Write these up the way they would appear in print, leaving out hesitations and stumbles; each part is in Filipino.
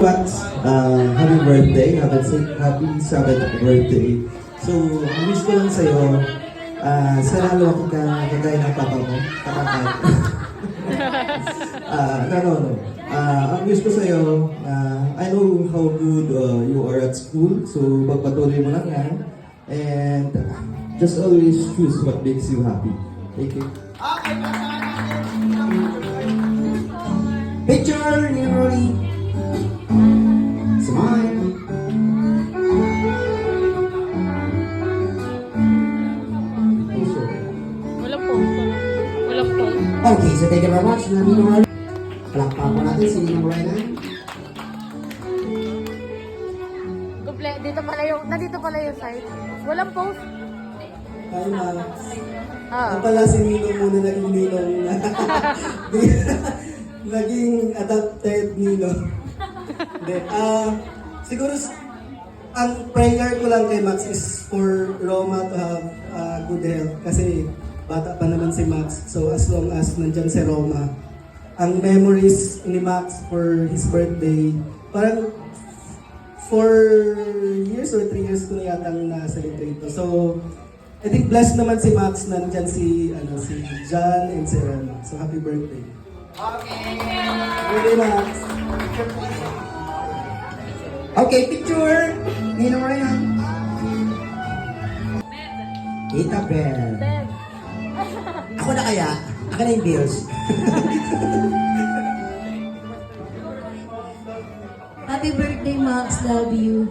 Happy birthday, happy 7th birthday. So, ang wish ko lang sa'yo, sana lumaki ka kagaya ng papa mo, kakakay. No. Ang wish ko sa'yo, I know how good you are at school, so magpatuloy mo lang yan. And just always choose what makes you happy. Thank you. Picture ni Rory. Smile. Walang pause. Walang pause. Okay, so thank you very much. Nandito Rory. Palakpakan po natin si Ninong Rowena. Nandito pala yung site. Walang pause. Hi, Max. Ah. Ang pala si Ninong muna naging Ninong na. Naging adopted Ninong. Hindi. Siguro, ang prayer ko lang kay Max is for Roma to have good health. Kasi bata pa naman si Max. So as long as nandyan si Roma, ang memories ni Max for his birthday, parang 4 years or 3 years ko na yatang na-celebrate to. So, I think blessed naman si Max, nandyan si John and si Roma. So, happy birthday. Birthday, Max. Okay, picture. Ninong Rowena. Tita Bell. Then, Ako na kaya? Ako na yung bills. Happy birthday, Max. Love you.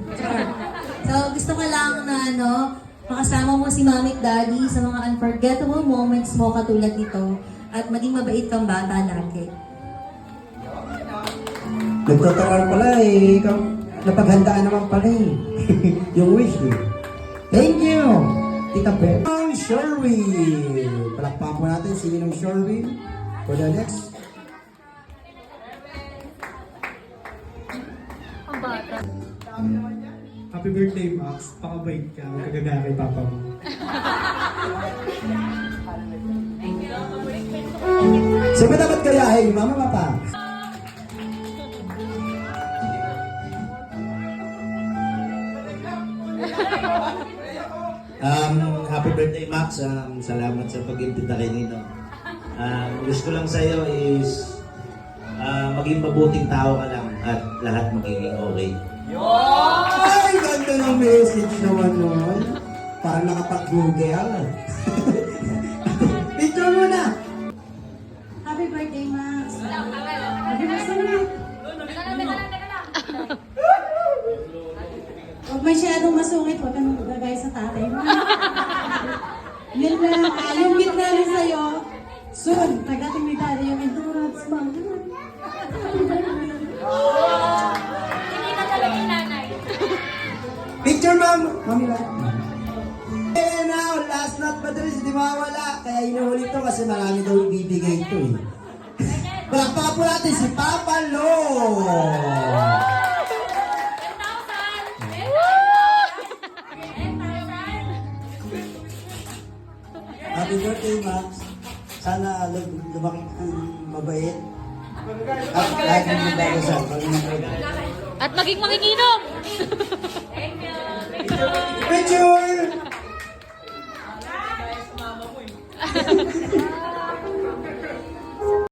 So, gusto ko lang na, makasama mo si Mami at Daddy sa mga unforgettable moments mo katulad nito at maging mabait kang bata lagi. Nagtatagal pala eh. Ikaw, napaghandaan naman pala eh. Yung wish eh. Thank you, Tita Beth. Ninong Sherwin. Palakpakan po natin si Ninong Sherwin for the next. ang bata. Happy birthday, Max. Pakabait ka. Huwag kagagaya kay Papa mo. Siyempre dapat gayahin, Mama Papa. Happy birthday, Max. Salamat sa pag-imbita kay Nino. Wish ko lang sa'yo is maging mabuting tao ka lang at lahat magiging okay. Ay, ganda ng message naman nun. Parang nakapag-google. Picture mo na. Happy birthday, Max. Happy birthday. Huwag masyadong masungit. Huwag kang maglagay sa tatay mo. Yun lang. Yung gift namin sa'yo. Soon, tagating ni Daddy yung endurance mo. Picture, Ma'am. Mami lang. Eh, now, last not but least, hindi mawawala. Kaya inuhuli ito kasi marami daw ibibigay ito eh. Palakpakan po natin si Papa Lo. Happy birthday, Max. Sana lumaki kang mabait. At lahat ng nagdadasal. At maging manginginom! Picture!